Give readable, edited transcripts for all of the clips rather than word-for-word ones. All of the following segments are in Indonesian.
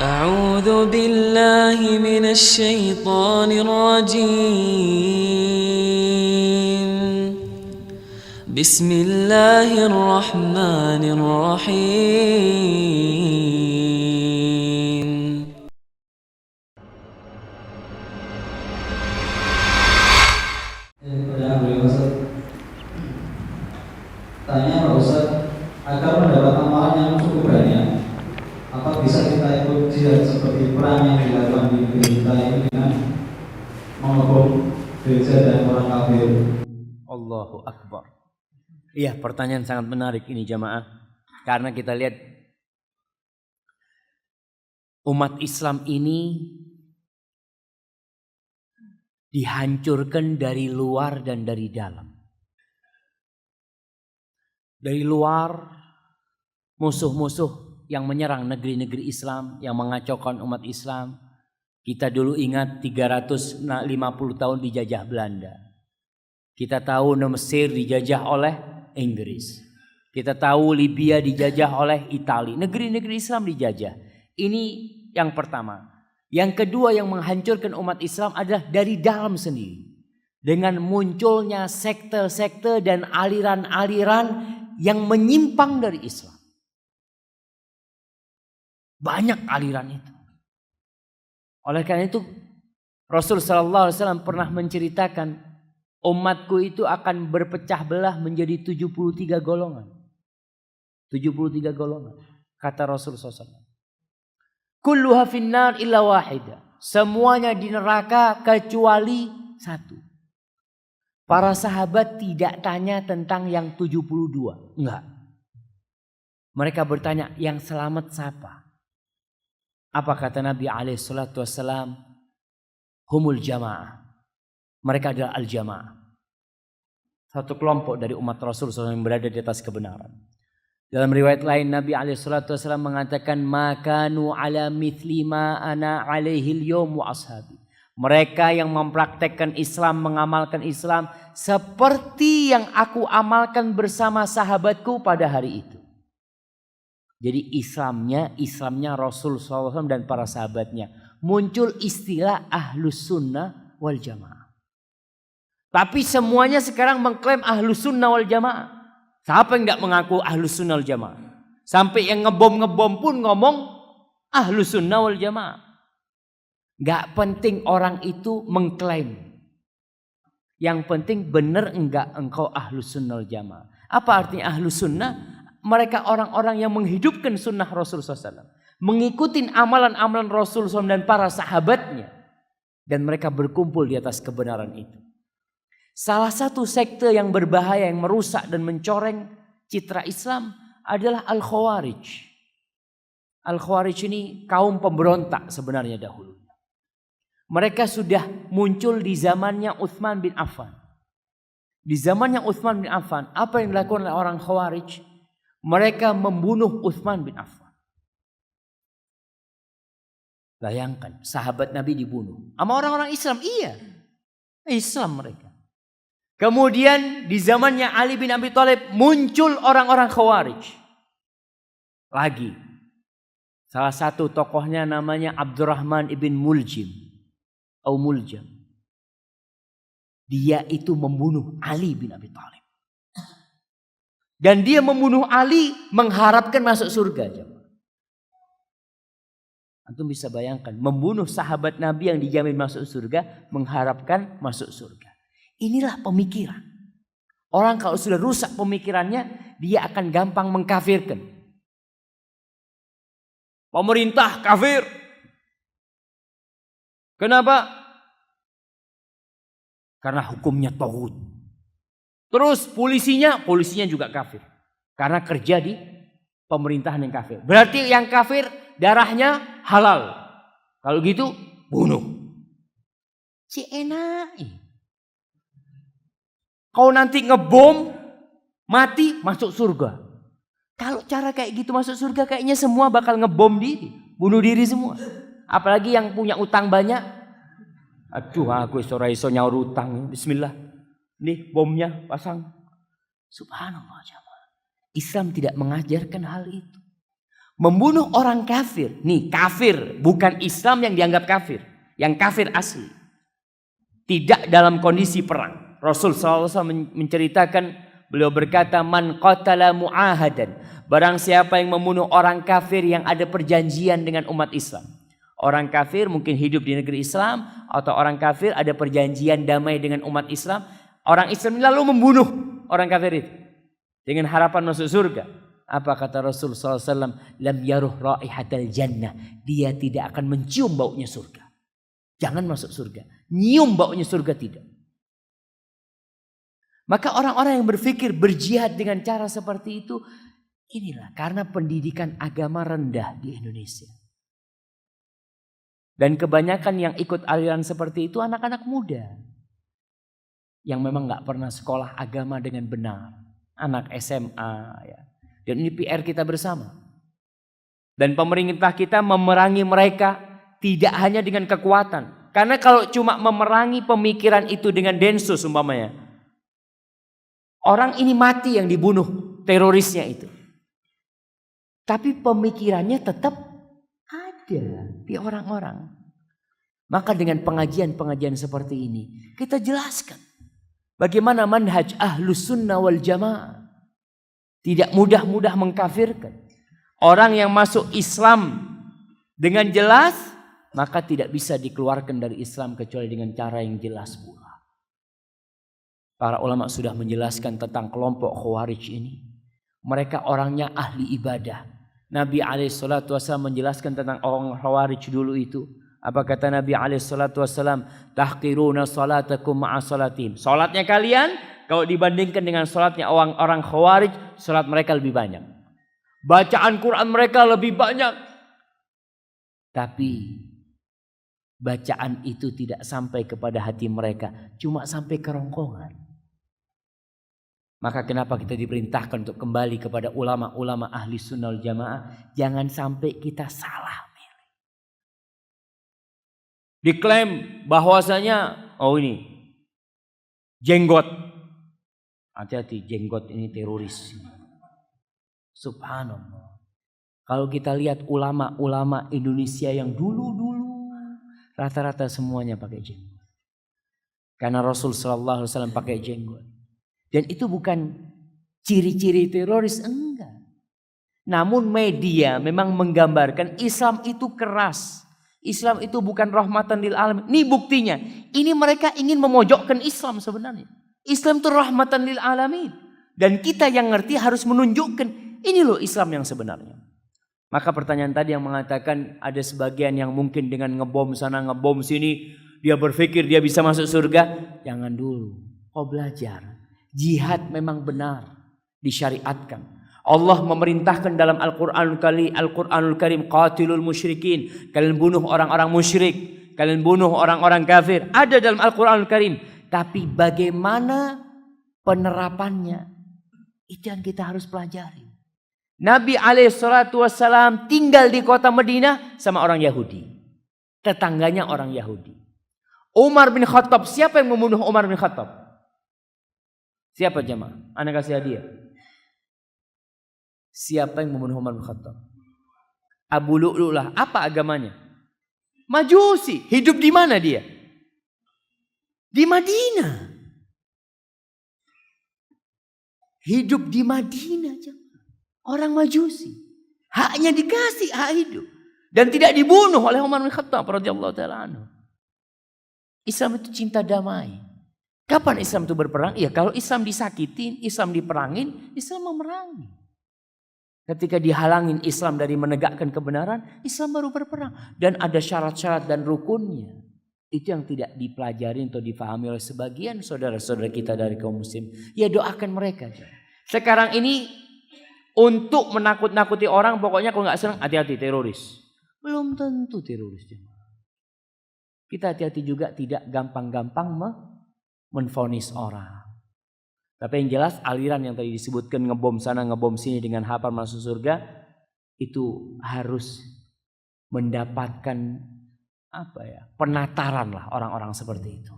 أعوذ بالله من الشيطان الرجيم بسم الله الرحمن الرحيم Tanya Pak Ustaz, agar mendapat amalan yang cukup banyak, apa bisa kita ikut jihad seperti perang yang dilakukan di negeri kita ini dengan mengebom gereja dan orang kafir? Allahu Akbar. Iya, pertanyaan sangat menarik ini jamaah. Karena kita lihat umat Islam ini dihancurkan dari luar dan dari dalam. Dari luar, musuh-musuh yang menyerang negeri-negeri Islam, yang mengacaukan umat Islam. Kita dulu ingat 350 tahun dijajah Belanda. Kita tahu Mesir dijajah oleh Inggris. Kita tahu Libya dijajah oleh Italia. Negeri-negeri Islam dijajah. Ini yang pertama. Yang kedua yang menghancurkan umat Islam adalah dari dalam sendiri. Dengan munculnya sekte-sekte dan aliran-aliran yang menyimpang dari Islam. Banyak aliran itu. Oleh karena itu Rasul sallallahu alaihi wasallam pernah menceritakan umatku itu akan berpecah belah menjadi 73 golongan. 73 golongan kata Rasul sallallahu alaihi wasallam. Kulluha finnar illa wahida. Semuanya di neraka kecuali satu. Para sahabat tidak tanya tentang yang 72. Enggak. Mereka bertanya yang selamat siapa? Apa kata Nabi SAW? Humul jamaah. Mereka adalah al-jamaah. Satu kelompok dari umat Rasul SAW yang berada di atas kebenaran. Dalam riwayat lain Nabi SAW mengatakan makanu ala mithli ma ana alaihi al-yawm wa ashabi. Mereka yang mempraktekkan Islam, mengamalkan Islam seperti yang aku amalkan bersama sahabatku pada hari itu. Jadi Islamnya Rasul SAW dan para sahabatnya. Muncul istilah Ahlus Sunnah wal Jamaah. Tapi semuanya sekarang mengklaim Ahlus Sunnah wal Jamaah. Siapa yang tidak mengaku Ahlus Sunnah wal Jamaah? Sampai yang ngebom pun ngomong Ahlus Sunnah wal Jamaah. Gak penting orang itu mengklaim. Yang penting benar enggak engkau Ahlus Sunnah wal Jamaah. Apa artinya Ahlus Sunnah? Mereka orang-orang yang menghidupkan sunnah Rasul SAW. Mengikuti amalan-amalan Rasul SAW dan para sahabatnya. Dan mereka berkumpul di atas kebenaran itu. Salah satu sekte yang berbahaya, yang merusak dan mencoreng citra Islam adalah Al-Khawarij. Al-Khawarij ini kaum pemberontak sebenarnya dahulu. Mereka sudah muncul di zamannya Utsman bin Affan. Di zamannya Utsman bin Affan, apa yang dilakukan oleh orang Khawarij? Mereka membunuh Utsman bin Affan. Bayangkan, sahabat Nabi dibunuh. Sama orang-orang Islam, iya. Islam mereka. Kemudian di zamannya Ali bin Abi Thalib muncul orang-orang Khawarij. Lagi. Salah satu tokohnya namanya Abdurrahman ibn Muljam. Dia itu membunuh Ali bin Abi Thalib. Dan dia membunuh Ali mengharapkan masuk surga. Antum bisa bayangkan, membunuh sahabat Nabi yang dijamin masuk surga, mengharapkan masuk surga. Inilah pemikiran. Orang kalau sudah rusak pemikirannya, dia akan gampang mengkafirkan. Pemerintah kafir. Kenapa? Karena hukumnya taghut. Terus polisinya juga kafir. Karena kerja di pemerintahan yang kafir. Berarti yang kafir darahnya halal. Kalau gitu bunuh. Si enak. Kau nanti ngebom, mati masuk surga. Kalau cara kayak gitu masuk surga kayaknya semua bakal ngebom diri. Bunuh diri semua. Apalagi yang punya utang banyak. Aduh aku iso nyaur utang. Bismillah. Nih bomnya pasang. Subhanallah jamaah. Islam tidak mengajarkan hal itu. Membunuh orang kafir. Nih kafir, bukan Islam yang dianggap kafir. Yang kafir asli. Tidak dalam kondisi perang. Rasul SAW menceritakan, beliau berkata, man qatala mu'ahadan. Barang siapa yang membunuh orang kafir yang ada perjanjian dengan umat Islam. Orang kafir mungkin hidup di negeri Islam. Atau orang kafir ada perjanjian damai dengan umat Islam. Orang Islam lalu membunuh orang kafir itu. Dengan harapan masuk surga. Apa kata Rasul SAW? Lam yaruh raihatal jannah. Dia tidak akan mencium baunya surga. Jangan masuk surga. Nyium baunya surga tidak. Maka orang-orang yang berpikir berjihad dengan cara seperti itu. Inilah karena pendidikan agama rendah di Indonesia. Dan kebanyakan yang ikut aliran seperti itu anak-anak muda. Yang memang gak pernah sekolah agama dengan benar. Anak SMA ya. Dan ini PR kita bersama. Dan pemerintah kita memerangi mereka tidak hanya dengan kekuatan. Karena kalau cuma memerangi pemikiran itu dengan densus umpamanya. Orang ini mati yang dibunuh terorisnya itu. Tapi pemikirannya tetap ada di orang-orang. Maka dengan pengajian-pengajian seperti ini kita jelaskan. Bagaimana manhaj ahlus sunnah wal jamaah. Tidak mudah-mudah mengkafirkan. Orang yang masuk Islam dengan jelas, maka tidak bisa dikeluarkan dari Islam kecuali dengan cara yang jelas pula. Para ulama sudah menjelaskan tentang kelompok Khawarij ini. Mereka orangnya ahli ibadah. Nabi SAW menjelaskan tentang orang Khawarij dulu itu. Apa kata Nabi SAW? Tahqiruna salatakum ma'a salatim. Salatnya kalian kalau dibandingkan dengan salatnya orang Khawarij, salat mereka lebih banyak. Bacaan Quran mereka lebih banyak. Tapi bacaan itu tidak sampai kepada hati mereka. Cuma sampai kerongkongan. Maka kenapa kita diperintahkan untuk kembali kepada ulama-ulama ahli sunnah wal jamaah. Jangan sampai kita salah milih. Diklaim bahwasanya, oh ini jenggot. Hati-hati, jenggot ini teroris. Subhanallah. Kalau kita lihat ulama-ulama Indonesia yang dulu-dulu, rata-rata semuanya pakai jenggot. Karena Rasul SAW pakai jenggot. Dan itu bukan ciri-ciri teroris, enggak. Namun media memang menggambarkan Islam itu keras. Islam itu bukan rahmatan lil alamin. Ini buktinya. Ini mereka ingin memojokkan Islam sebenarnya. Islam itu rahmatan lil alamin. Dan kita yang ngerti harus menunjukkan ini loh Islam yang sebenarnya. Maka pertanyaan tadi yang mengatakan ada sebagian yang mungkin dengan ngebom sana ngebom sini. Dia berpikir dia bisa masuk surga. Jangan dulu. Kau belajar. Jihad memang benar. Disyariatkan. Allah memerintahkan dalam Al-Quranul Karim. Qatilul musyrikin. Kalian bunuh orang-orang musyrik. Kalian bunuh orang-orang kafir. Ada dalam Al-Quranul Karim. Tapi bagaimana penerapannya? Itu yang kita harus pelajari. Nabi SAW tinggal di kota Madinah sama orang Yahudi. Tetangganya orang Yahudi. Umar bin Khattab. Siapa yang membunuh Umar bin Khattab? Siapa jemaah? Anda kasih hadiah. Siapa yang membunuh Umar bin Khattab? Abu Lu'lu'lah. Apa agamanya? Majusi. Hidup di mana dia? Di Madinah. Hidup di Madinah. Orang Majusi. Haknya dikasih, hak hidup. Dan tidak dibunuh oleh Umar bin Khattab radhiyallahu ta'ala anhu. Islam itu cinta damai. Kapan Islam itu berperang? Iya, kalau Islam disakitin, Islam diperangin, Islam memerangi. Ketika dihalangin Islam dari menegakkan kebenaran, Islam baru berperang. Dan ada syarat-syarat dan rukunnya. Itu yang tidak dipelajari atau difahami oleh sebagian saudara-saudara kita dari kaum muslim. Ya doakan mereka. Sekarang ini untuk menakut-nakuti orang, pokoknya kalau nggak senang hati-hati teroris. Belum tentu teroris. Kita hati-hati juga tidak gampang-gampang menvonis orang. Tapi yang jelas aliran yang tadi disebutkan ngebom sana ngebom sini dengan harapan masuk surga itu harus mendapatkan penataran lah orang-orang seperti itu.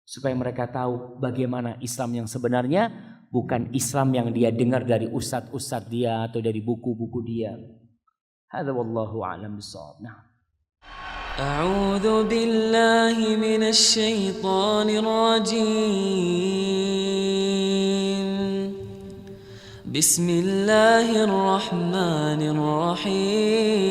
Supaya mereka tahu bagaimana Islam yang sebenarnya, bukan Islam yang dia dengar dari ustadz-ustadz dia atau dari buku-buku dia. Hadza wallahu a'lam bissawab. Nah. أعوذ بالله من الشيطان الرجيم بسم الله الرحمن الرحيم